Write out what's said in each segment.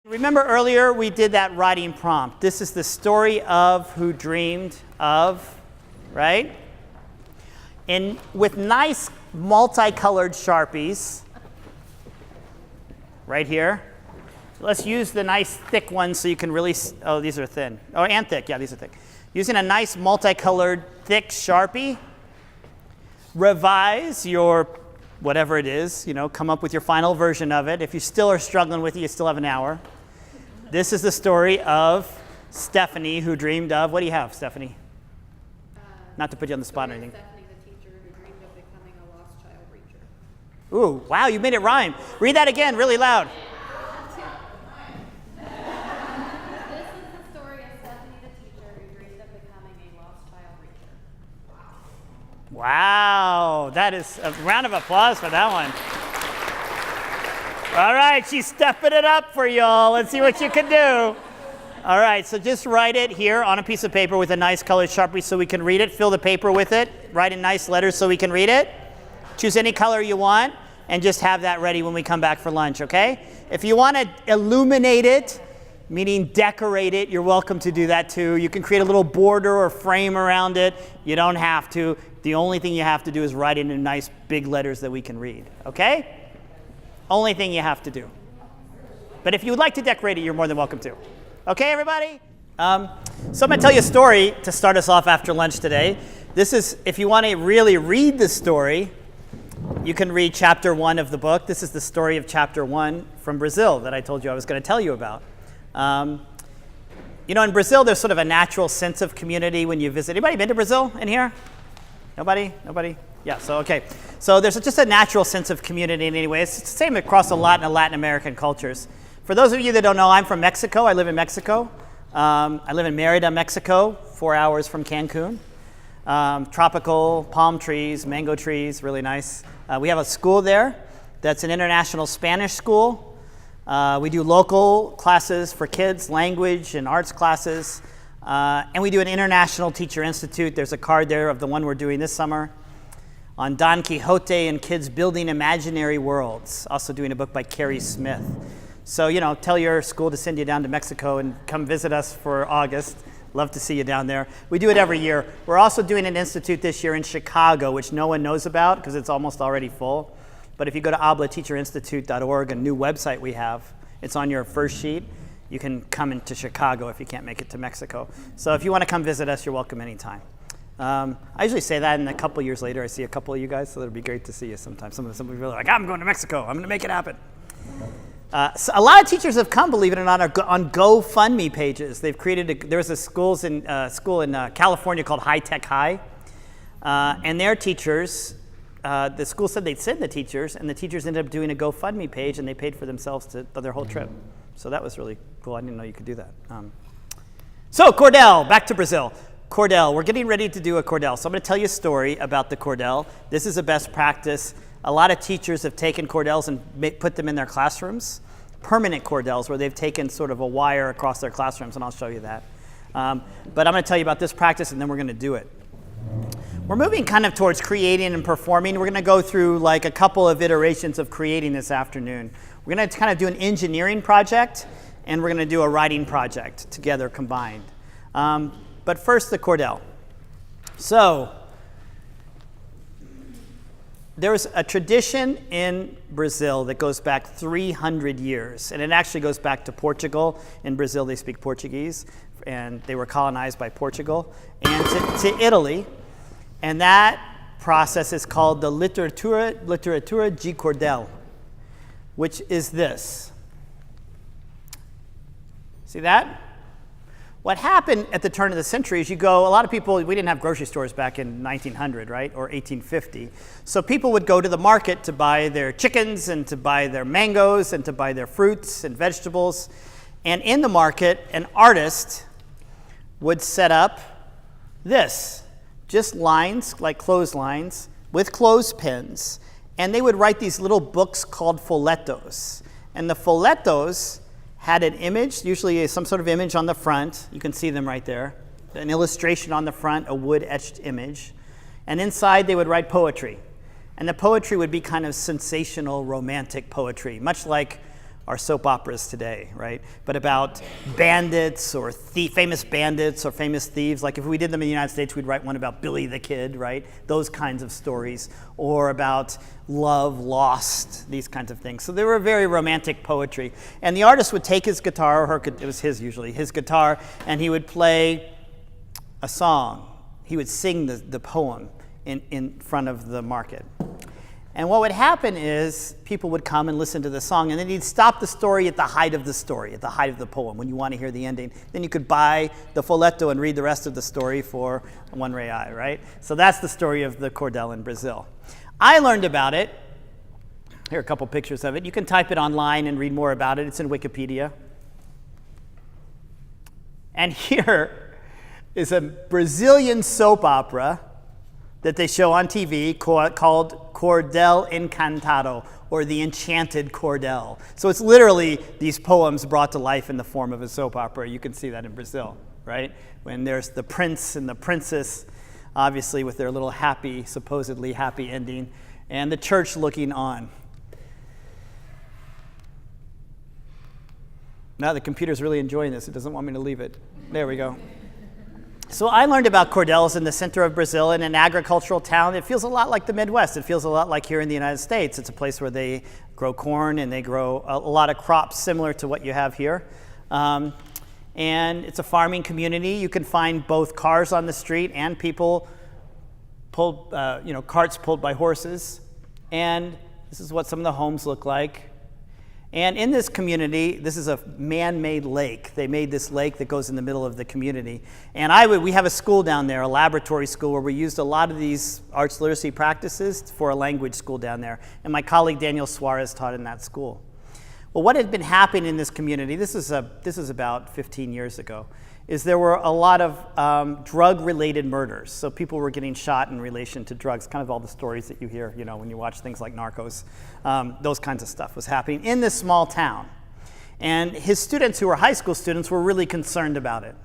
Remember earlier we did that writing prompt. This is the story of who dreamed of, right? And with nice multicolored Sharpies, right here. Let's use the nice thick ones so you can really, oh, these are thin. Oh, and thick, yeah, these are thick. Using a nice multicolored thick Sharpie, revise your whatever it is, come up with your final version of it. If you still are struggling with it, you still have an hour. This is the story of Stephanie, who dreamed of, what do you have, Stephanie? Not to put you on the spot or anything. Stephanie, the teacher who dreamed of becoming a lost child reacher. Ooh, wow, you made it rhyme. Read that again, really loud. This is the story of Stephanie, the teacher who dreamed of becoming a lost child reacher. Wow, that is a round of applause for that one. All right, she's stepping it up for y'all. Let's see what you can do. All right, so just write it here on a piece of paper with a nice colored Sharpie so we can read it. Fill the paper with it. Write in nice letters so we can read it. Choose any color you want and just have that ready when we come back for lunch, okay? If you want to illuminate it, meaning decorate it, you're welcome to do that too. You can create a little border or frame around it. You don't have to. The only thing you have to do is write it in nice big letters that we can read, okay? Only thing you have to do. But if you would like to decorate it, you're more than welcome to. Okay, everybody? So I'm going to tell you a story to start us off after lunch today. This is, if you want to really read the story, you can read chapter 1 of the book. This is the story of chapter 1 from Brazil that I told you I was going to tell you about. In Brazil, there's sort of a natural sense of community when you visit. Anybody been to Brazil in here? Nobody? Nobody? Yeah, so okay. So there's just a natural sense of community in any way. It's the same across a lot in Latin American cultures. For those of you that don't know, I'm from Mexico. I live in Mexico. I live in Mérida, Mexico, 4 hours from Cancun. Tropical palm trees, mango trees, really nice. We have a school there that's an international Spanish school. We do local classes for kids, language and arts classes. And we do an International Teacher Institute. There's a card there of the one we're doing this summer on Don Quixote and kids building imaginary worlds. Also doing a book by Carrie Smith. So, tell your school to send you down to Mexico and come visit us for August. Love to see you down there. We do it every year. We're also doing an institute this year in Chicago, which no one knows about because it's almost already full. But if you go to oblateacherinstitute.org, a new website we have, it's on your first sheet. You can come into Chicago if you can't make it to Mexico. So if you want to come visit us, you're welcome anytime. I usually say that, and a couple years later, I see a couple of you guys, so it'll be great to see you sometime. Some of you are like, I'm going to Mexico. I'm going to make it happen. So a lot of teachers have come, believe it or not, on GoFundMe pages. They've created, there's a school in California called High Tech High, and their teachers, the school said they'd send the teachers, and the teachers ended up doing a GoFundMe page, and they paid for themselves for their whole trip. So that was really cool. I didn't know you could do that. So Cordel, back to Brazil. Cordel, we're getting ready to do a Cordel. So I'm going to tell you a story about the Cordel. This is a best practice. A lot of teachers have taken Cordels and put them in their classrooms, permanent Cordels, where they've taken sort of a wire across their classrooms, and I'll show you that. But I'm going to tell you about this practice, and then we're going to do it. We're moving kind of towards creating and performing. We're going to go through like a couple of iterations of creating this afternoon. We're going to kind of do an engineering project, and we're going to do a writing project together combined. But first, the Cordel. So there's a tradition in Brazil that goes back 300 years, and it actually goes back to Portugal. In Brazil, they speak Portuguese, and they were colonized by Portugal, and to Italy. And that process is called the Literatura de Cordel, which is this. See that? What happened at the turn of the century is a lot of people, we didn't have grocery stores back in 1900, right, or 1850. So people would go to the market to buy their chickens and to buy their mangoes and to buy their fruits and vegetables. And in the market, an artist would set up this, just lines, like clotheslines, with clothespins. And they would write these little books called folhetos. And the folhetos had an image, usually some sort of image on the front. You can see them right there. An illustration on the front, a wood-etched image. And inside they would write poetry. And the poetry would be kind of sensational, romantic poetry, much like our soap operas today, right? But about bandits or famous bandits or famous thieves. Like if we did them in the United States, we'd write one about Billy the Kid, right? Those kinds of stories. Or about love lost, these kinds of things. So they were very romantic poetry. And the artist would take his guitar, or it was his usually, his guitar, and he would play a song. He would sing the poem in front of the market. And what would happen is people would come and listen to the song, and then he'd stop the story at the height of the story, at the height of the poem, when you want to hear the ending. Then you could buy the folletto and read the rest of the story for R$1, right? So that's the story of the Cordel in Brazil. I learned about it. Here are a couple pictures of it. You can type it online and read more about it. It's in Wikipedia. And here is a Brazilian soap opera that they show on TV called Cordel Encantado, or the Enchanted Cordel. So it's literally these poems brought to life in the form of a soap opera. You can see that in Brazil, right? When there's the prince and the princess, obviously with their little happy, supposedly happy ending, and the church looking on. Now the computer's really enjoying this. It doesn't want me to leave it. There we go. So I learned about Cordels in the center of Brazil in an agricultural town. It feels a lot like the Midwest. It feels a lot like here in the United States. It's a place where they grow corn and they grow a lot of crops similar to what you have here. And it's a farming community. You can find both cars on the street and people pulled, carts pulled by horses. And this is what some of the homes look like. And in this community, this is a man-made lake. They made this lake that goes in the middle of the community. And we have a school down there, a laboratory school, where we used a lot of these arts literacy practices for a language school down there. And my colleague Daniel Suarez taught in that school. Well, what had been happening in this community, this is about 15 years ago, is there were a lot of drug-related murders. So people were getting shot in relation to drugs, kind of all the stories that you hear, when you watch things like Narcos. Those kinds of stuff was happening in this small town. And his students, who were high school students, were really concerned about it.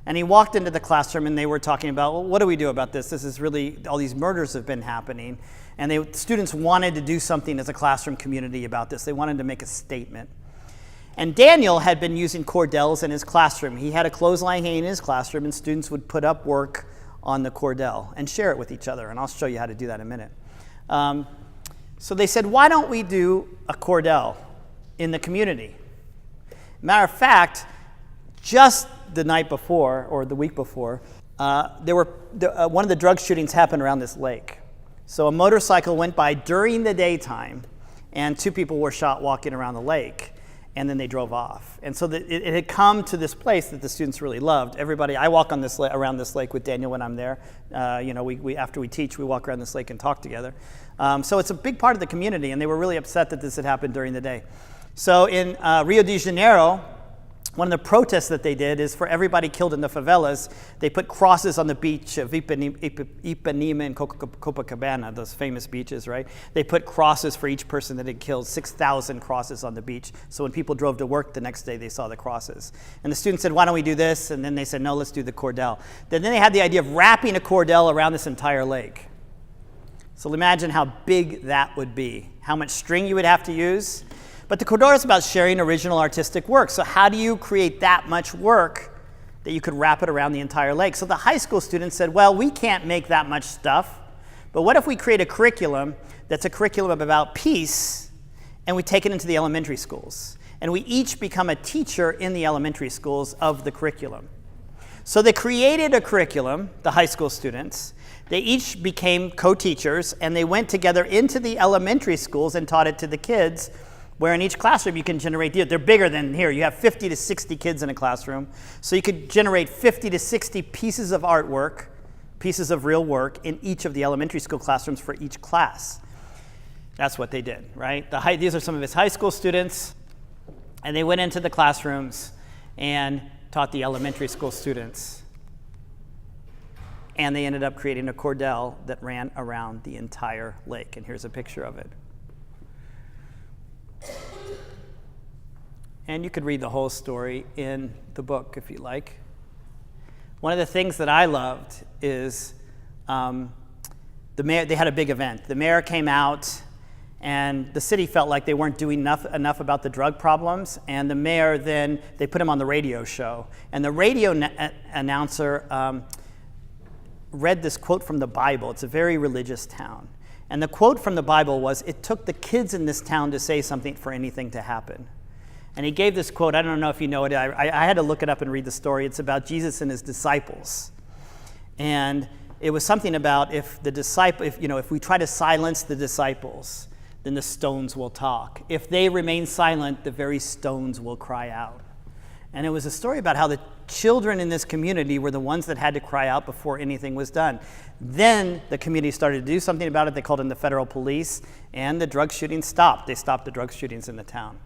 And he walked into the classroom and they were talking about, well, what do we do about this? This is really, all these murders have been happening. And students wanted to do something as a classroom community about this. They wanted to make a statement. And Daniel had been using cordels in his classroom. He had a clothesline hanging in his classroom, and students would put up work on the cordel and share it with each other. And I'll show you how to do that in a minute. So they said, why don't we do a cordel in the community? Matter of fact, just the night before, or the week before, one of the drug shootings happened around this lake. So a motorcycle went by during the daytime, and 2 people were shot walking around the lake. And then they drove off. And so it had come to this place that the students really loved. I walk on around this lake with Daniel when I'm there. After we teach, we walk around this lake and talk together. So it's a big part of the community, and they were really upset that this had happened during the day. So in Rio de Janeiro, one of the protests that they did is for everybody killed in the favelas, they put crosses on the beach of Ipanema and Copacabana, those famous beaches, right? They put crosses for each person that had killed, 6,000 crosses on the beach. So when people drove to work the next day, they saw the crosses. And the students said, why don't we do this? And then they said, no, let's do the cordel. Then they had the idea of wrapping a cordel around this entire lake. So imagine how big that would be, how much string you would have to use. But the cordel is about sharing original artistic work. So how do you create that much work that you could wrap it around the entire lake? So the high school students said, well, we can't make that much stuff, but what if we create a curriculum that's a curriculum about peace, and we take it into the elementary schools? And we each become a teacher in the elementary schools of the curriculum. So they created a curriculum, the high school students. They each became co-teachers, and they went together into the elementary schools and taught it to the kids, where in each classroom you can generate, they're bigger than here. You have 50 to 60 kids in a classroom. So you could generate 50 to 60 pieces of artwork, pieces of real work in each of the elementary school classrooms for each class. That's what they did, right? These are some of his high school students, and they went into the classrooms and taught the elementary school students. And they ended up creating a cordel that ran around the entire lake. And here's a picture of it. And you could read the whole story in the book if you like. One of the things that I loved is the mayor. They had a big event. The mayor came out And the city felt like they weren't doing enough about the drug problems. And the mayor then, they put him on the radio show. And the radio announcer read this quote from the Bible. It's a very religious town. And the quote from the Bible was, "It took the kids in this town to say something for anything to happen." And he gave this quote. I don't know if you know it. I had to look it up and read the story. It's about Jesus and his disciples. And it was something about if we try to silence the disciples, then the stones will talk. If they remain silent, the very stones will cry out. And it was a story about how the children in this community were the ones that had to cry out before anything was done. Then the community started to do something about it. They called in the federal police, and the drug shootings stopped. They stopped the drug shootings in the town.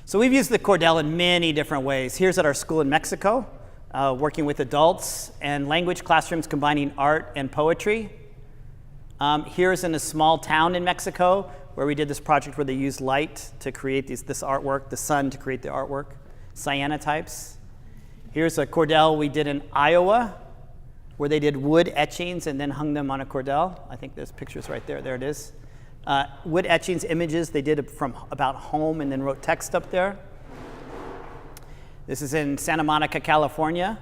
So we've used the Cordel in many different ways. Here's at our school in Mexico, working with adults and language classrooms combining art and poetry. Here's in a small town in Mexico where we did this project where they used light to create this artwork, the sun to create the artwork, cyanotypes. Here's a Cordel we did in Iowa where they did wood etchings and then hung them on a Cordel. I think there's pictures right there. There it is. Wood etchings, images, they did from about home and then wrote text up there. This is in Santa Monica, California.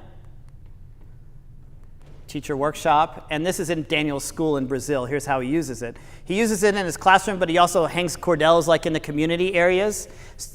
Teacher workshop, and this is in Daniel's school in Brazil. Here's how he uses it. He uses it in his classroom, but he also hangs Cordels like in the community areas.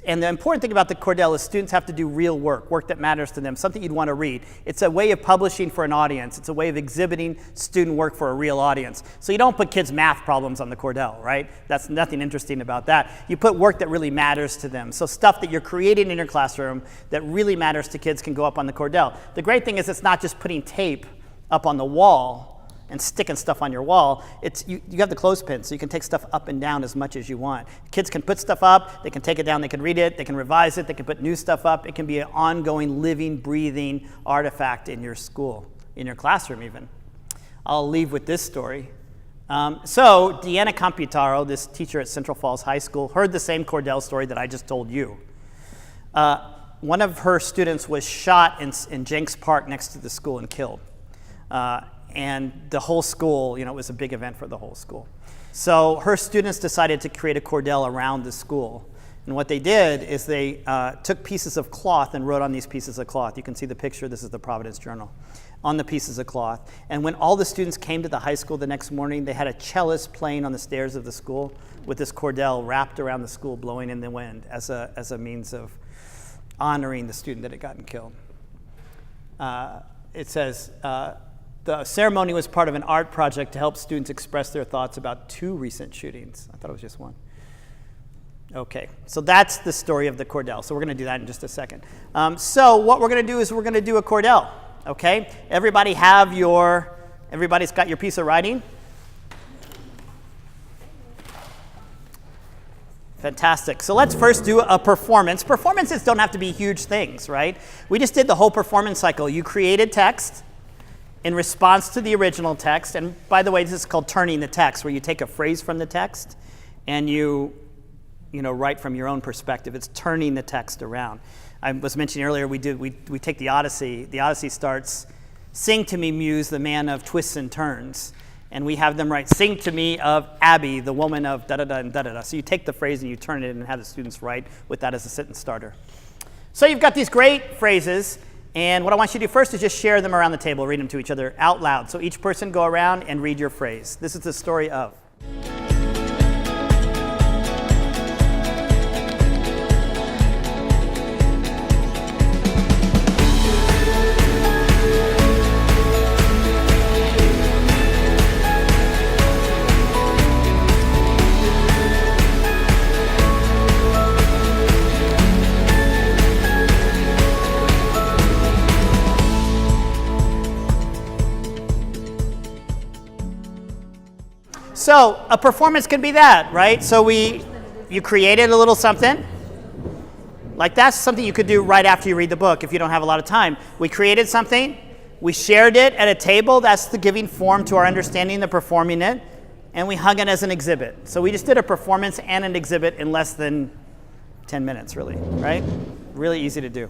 And the important thing about the Cordel is students have to do real work that matters to them, something you'd want to read. It's a way of publishing for an audience. It's a way of exhibiting student work for a real audience. So you don't put kids' math problems on the Cordel, right? That's nothing interesting about that. You put work that really matters to them. So stuff that you're creating in your classroom that really matters to kids can go up on the Cordel. The great thing is it's not just putting tape up on the wall and sticking stuff on your wall. It's you have the clothespin, so you can take stuff up and down as much as you want. Kids can put stuff up, they can take it down, they can read it, they can revise it, they can put new stuff up. It can be an ongoing, living, breathing artifact in your school, in your classroom even. I'll leave with this story. So Deanna Computaro, this teacher at Central Falls High School, heard the same Cordel story that I just told you. One of her students was shot in Jenks Park next to the school and killed. And the whole school, it was a big event for the whole school. So her students decided to create a Cordel around the school. And what they did is they took pieces of cloth and wrote on these pieces of cloth. You can see the picture. This is the Providence Journal. On the pieces of cloth. And when all the students came to the high school the next morning, they had a cellist playing on the stairs of the school with this Cordel wrapped around the school, blowing in the wind as a means of honoring the student that had gotten killed. It says, the ceremony was part of an art project to help students express their thoughts about 2 recent shootings. I thought it was just 1. Okay, so that's the story of the Cordel. So we're going to do that in just a second. So what we're going to do is we're going to do a Cordel. Okay, everybody's got your piece of writing. Fantastic. So let's first do a performance. Performances don't have to be huge things, right? We just did the whole performance cycle. You created text in response to the original text. And by the way, this is called turning the text, where you take a phrase from the text and you write from your own perspective. It's turning the text around. I was mentioning earlier, we take the Odyssey. The Odyssey starts, "Sing to me, Muse, the man of twists and turns." And we have them write, "Sing to me of Abby, the woman of da-da-da and da-da-da." So you take the phrase and you turn it and have the students write with that as a sentence starter. So you've got these great phrases. And what I want you to do first is just share them around the table, read them to each other out loud. So each person go around and read your phrase. This is the story of. So a performance can be that, right? So you created a little something. Like that's something you could do right after you read the book if you don't have a lot of time. We created something. We shared it at a table. That's the giving form to our understanding, the performing it. And we hung it as an exhibit. So we just did a performance and an exhibit in less than 10 minutes, really, right? Really easy to do.